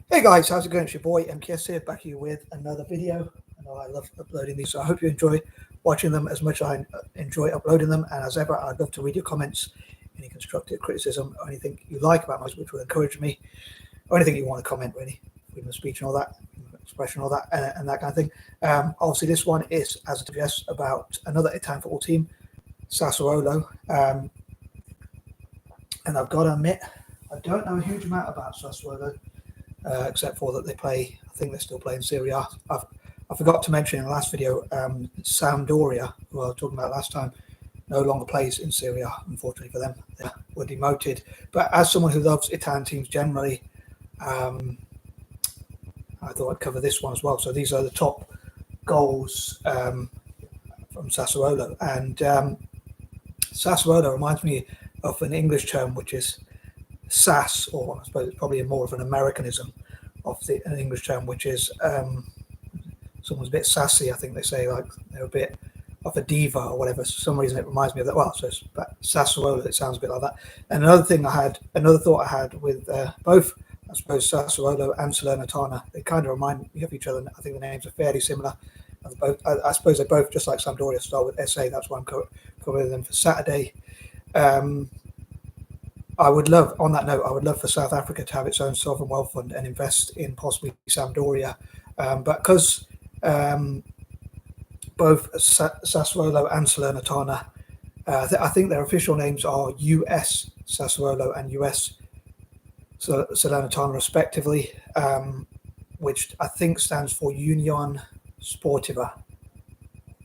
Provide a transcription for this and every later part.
Hey guys, how's it going? It's your boy M.K.S here, back here with another video. I know I love uploading these, so I hope you enjoy watching them as much as I enjoy uploading them. And as ever, I'd love to read your comments, any constructive criticism, or anything you like about my, which will encourage me, or anything you want to comment, really, freedom of speech and all that, expression, all that, and that kind of thing. Obviously, this one is, as it suggests, about another Italian football team, Sassuolo. And I've got to admit, I don't know a huge amount about Sassuolo. Except for that they play, I think they're still playing Serie A. I forgot to mention in the last video, Sampdoria, who I was talking about last time, no longer plays in Serie A, unfortunately for them. They were demoted. But as someone who loves Italian teams generally, I thought I'd cover this one as well. So these are the top goals from Sassuolo. And Sassuolo reminds me of an English term, which is sass, or I suppose it's probably more of an Americanism of an English term, which is someone's a bit sassy. I think they say, like, they're a bit of a diva or whatever. For some reason it reminds me of that. Well, so it's Sassuolo, it sounds a bit like that. And another thought I had with both, I suppose, Sassuolo and Salernitana, they kind of remind me of each other. I think the names are fairly similar. I suppose they're both, just like Sampdoria, start with SA. That's why I'm covering them for Saturday. I would love, on that note, I would love for South Africa to have its own sovereign wealth fund and invest in possibly Sampdoria. But because both Sassuolo and Salernitana, I think their official names are US Sassuolo and US Salernitana respectively, which I think stands for Union Sportiva,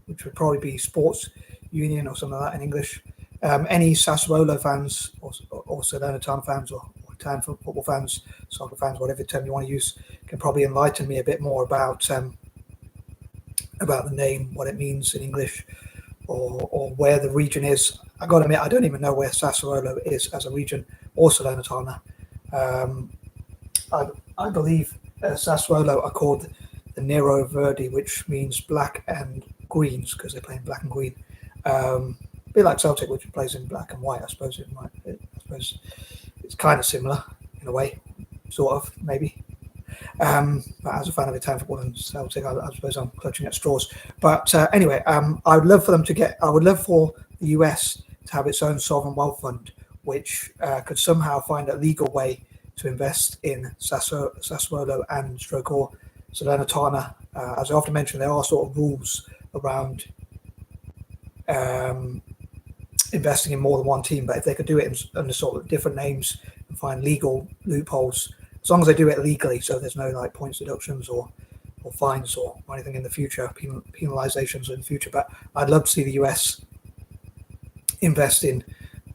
which would probably be Sports Union or something like that in English. Any Sassuolo fans or Salernitana fans or Italian football fans, soccer fans, whatever term you want to use, can probably enlighten me a bit more about the name, what it means in English, or where the region is. I got to admit, I don't even know where Sassuolo is as a region, or Salernitana. I believe Sassuolo are called the Nero Verdi, which means black and greens, because they play in black and green. A bit like Celtic, which plays in black and white. I suppose it's kind of similar in a way, sort of, maybe. But as a fan of Italian football and Celtic, I suppose I'm clutching at straws. But anyway, I would love for them to I would love for the US to have its own sovereign wealth fund, which could somehow find a legal way to invest in Sassuolo and or Salernitana. As I often mention, there are sort of rules around investing in more than one team, but if they could do it under sort of different names and find legal loopholes, as long as they do it legally, so there's no like points deductions or fines or anything in the future, penalizations in the future. But I'd love to see the US invest in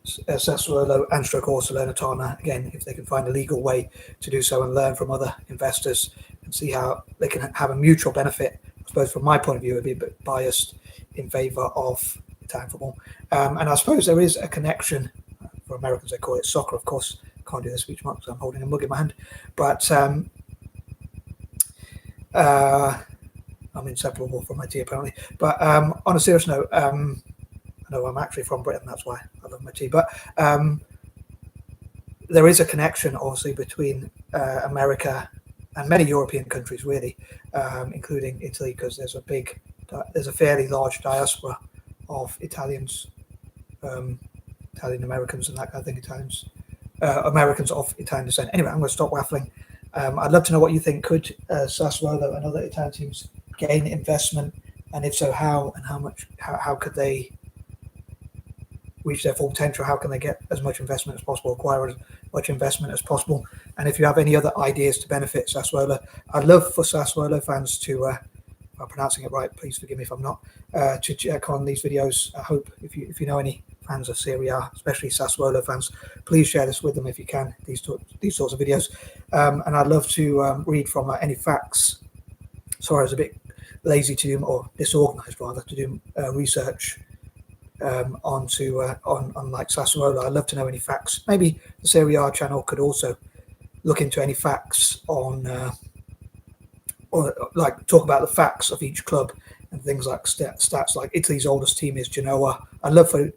Sassuolo and or Salernitana again, if they can find a legal way to do so and learn from other investors and see how they can have a mutual benefit. I suppose from my point of view, it would be a bit biased in favor of Italian football. And I suppose there is a connection, for Americans they call it soccer, of course. Can't do the speech mark because I'm holding a mug in my hand. But I'm inseparable from my tea, apparently. But on a serious note, I know I'm actually from Britain, that's why I love my tea. But there is a connection, obviously, between America and many European countries, really, including Italy, because there's a fairly large diaspora of Italians, Italian Americans and that kind of thing, Americans of Italian descent. Anyway, I'm going to stop waffling. I'd love to know what you think. Could Sassuolo and other Italian teams gain investment, and if so, how and how much? How could they reach their full potential? How can they get as much investment as possible, acquire as much investment as possible? And if you have any other ideas to benefit Sassuolo, I'd love for Sassuolo fans to, if I'm pronouncing it right, please forgive me if I'm not, to check on these videos. I hope if you know any fans of Serie A, especially Sassuolo fans, please share this with them if you can, these sorts of videos. And I'd love to read from any facts. Sorry, I was a bit lazy to do, or disorganized rather, to do research on like Sassuolo. I'd love to know any facts. Maybe the Serie A channel could also look into any facts on or like talk about the facts of each club and things like stats, like Italy's oldest team is Genoa. I'd love for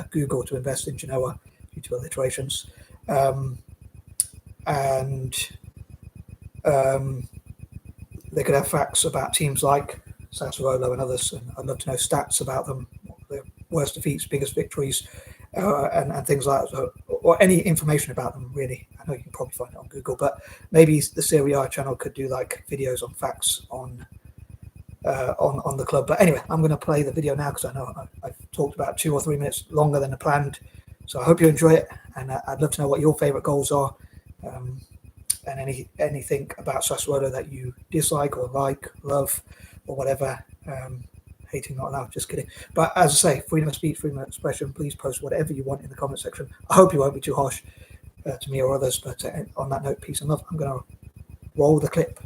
Google to invest in Genoa due to alliterations. And They could have facts about teams like Sassuolo and others, and I'd love to know stats about them, their worst defeats, biggest victories, and things like that, or any information about them, really. I know you can probably find it on Google, but maybe the Serie A channel could do like videos on facts on the club. But anyway, I'm going to play the video now because I know I've talked about 2 or 3 minutes longer than planned. So I hope you enjoy it, and I'd love to know what your favourite goals are, and anything about Sassuolo that you dislike or like, love, or whatever. Hating not allowed, just kidding. But as I say, freedom of speech, freedom of expression. Please post whatever you want in the comment section. I hope you won't be too harsh to me or others. But on that note, peace and love. I'm going to roll the clip.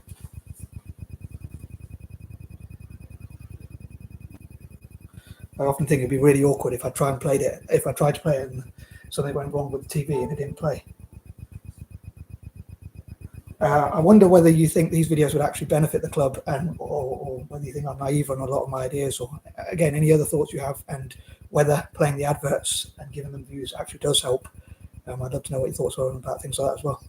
I often think it'd be really awkward if I tried to play it and something went wrong with the TV and it didn't play. I wonder whether you think these videos would actually benefit the club, or whether you think I'm naive on a lot of my ideas, or again, any other thoughts you have, and whether playing the adverts and giving them views actually does help. I'd love to know what your thoughts are about things like that as well.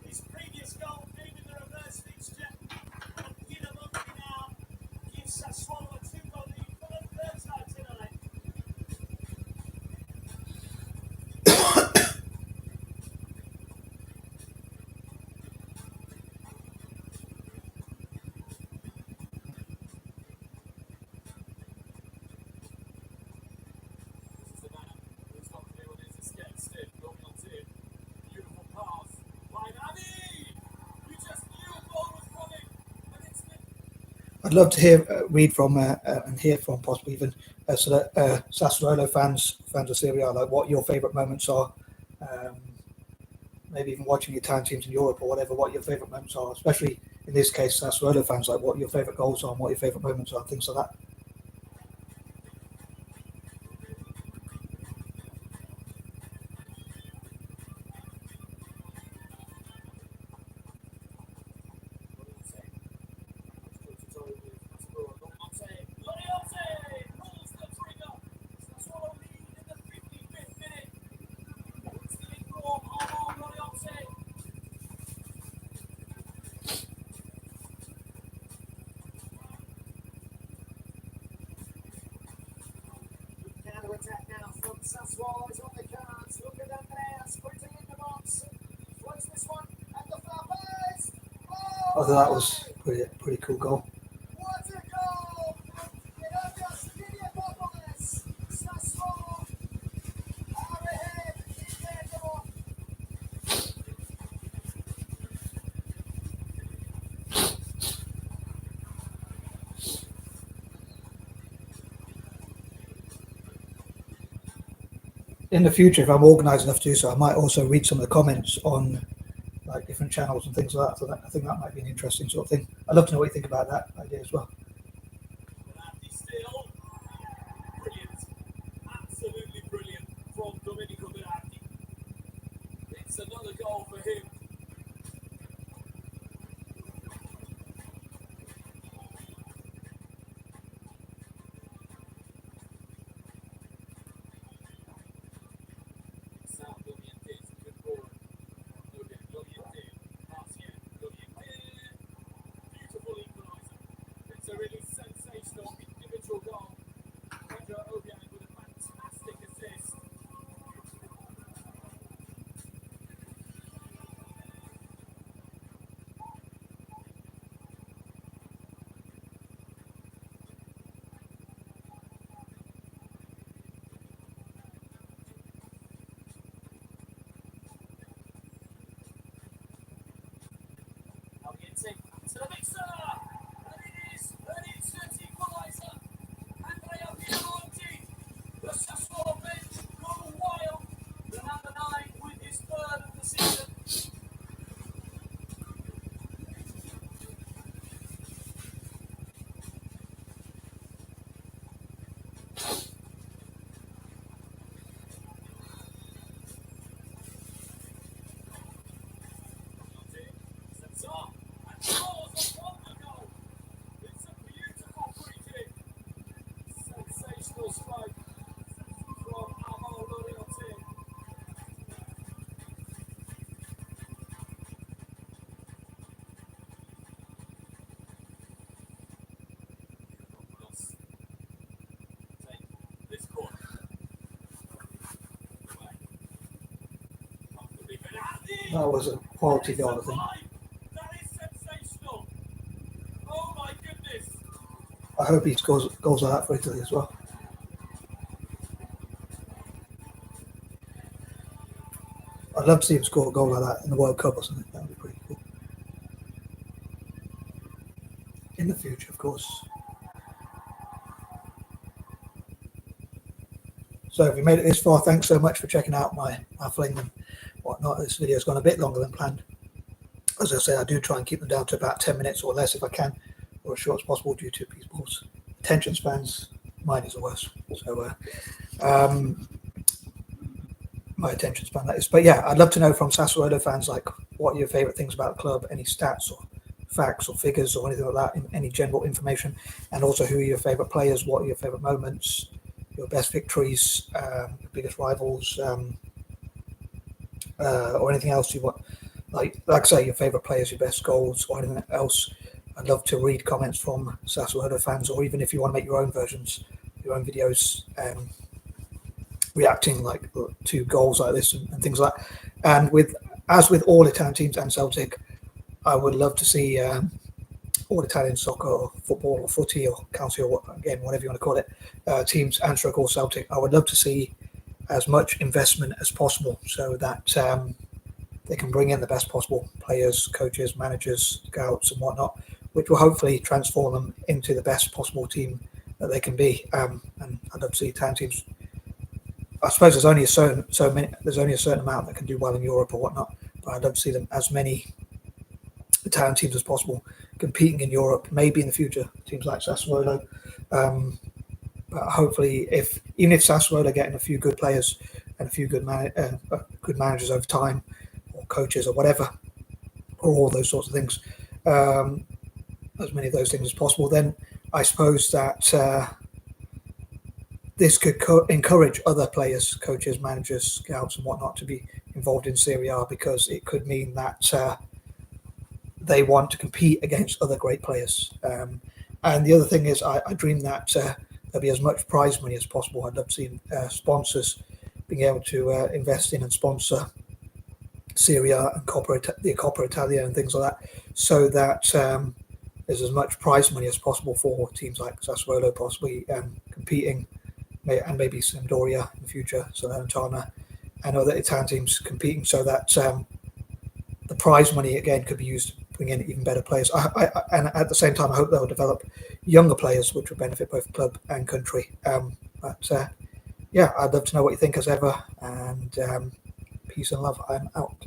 His previous goal came in the reverse fixture, and Guidamonti now gives Sassuolo a 2-goal lead for the third time tonight. This is the man who's got to do on his escape stick, going on to beautiful pass by Nani. You just knew a ball was coming, and it's been. I'd love to read from and hear from possibly even Sassuolo fans of Serie A, like what your favourite moments are. Maybe even watching Italian teams in Europe or whatever, what your favourite moments are, especially in this case, Sassuolo fans, like what your favourite goals are and what your favourite moments are, things like that. Attack now from Sassuolo is on the cards. Look at M.K.S putting in the box. Floats this one at the far post. I thought that was pretty cool goal. What a goal! It just Gideopolis. Sassuolo are ahead in their goal. In the future, if I'm organised enough to do so, I might also read some of the comments on like different channels and things like that. So I think that might be an interesting sort of thing. I'd love to know what you think about that idea as well. Still brilliant, absolutely brilliant from Domenico Berardi. It's another goal for him. Beautiful equaliser. It's a really sensational individual goal. Pedro Obiang with a fantastic assist. hitting to the mixer. And it is an instant equaliser. And they have the ability. The Sassuolo bench go wild. The number 9 with his third of the season. Sets up and scores a wonder goal. It's a beautiful free kick. Sensational strike from ReACTing. Take this corner. Comfortably Bernardi. That was a quality goal, I think. That is sensational. Oh my goodness. I hope he scores goals like that for Italy as well. I'd love to see him score a goal like that in the World Cup or something. That would be pretty cool. In the future, of course. So if you made it this far, thanks so much for checking out my fling and whatnot. This video has gone a bit longer than planned. As I say, I do try and keep them down to about 10 minutes or less if I can, or as short as possible due to people's attention spans. Mine is the worst. So my attention span, that is. But yeah, I'd love to know from Sassuolo fans, like, what are your favourite things about the club, any stats or facts or figures or anything like that, any general information, and also who are your favourite players, what are your favourite moments, your best victories, your biggest rivals, or anything else you want, like I say, your favourite players, your best goals, or anything else. I'd love to read comments from Sassuolo fans, or even if you want to make your own versions, your own videos, reacting like to goals like this and things like that. And as with all Italian teams and Celtic, I would love to see all Italian soccer or football or footy or calcio, or again, whatever you want to call it, teams and stroke all Celtic. I would love to see as much investment as possible so that they can bring in the best possible players, coaches, managers, scouts and whatnot, which will hopefully transform them into the best possible team that they can be. And I'd love to see Italian teams. I suppose there's only a certain amount that can do well in Europe or whatnot, but I'd love to see them as many Italian teams as possible competing in Europe, maybe in the future, teams like Sassuolo. But hopefully, even if Sassuolo are getting a few good players and a few good managers over time, or coaches or whatever, or all those sorts of things, as many of those things as possible, then I suppose that this could encourage other players, coaches, managers, scouts and whatnot to be involved in Serie A, because it could mean that they want to compete against other great players. And the other thing is, I dream that there'll be as much prize money as possible. I'd love to see sponsors being able to invest in and sponsor Serie A and the Coppa Italia and things like that, so that there's as much prize money as possible for teams like Sassuolo possibly competing, and maybe Sampdoria in the future, Salernitana, and other Italian teams competing, so that the prize money again could be used to bring in even better players. And at the same time, I hope they'll develop younger players, which will benefit both club and country. But yeah, I'd love to know what you think as ever, and peace and love. I'm out.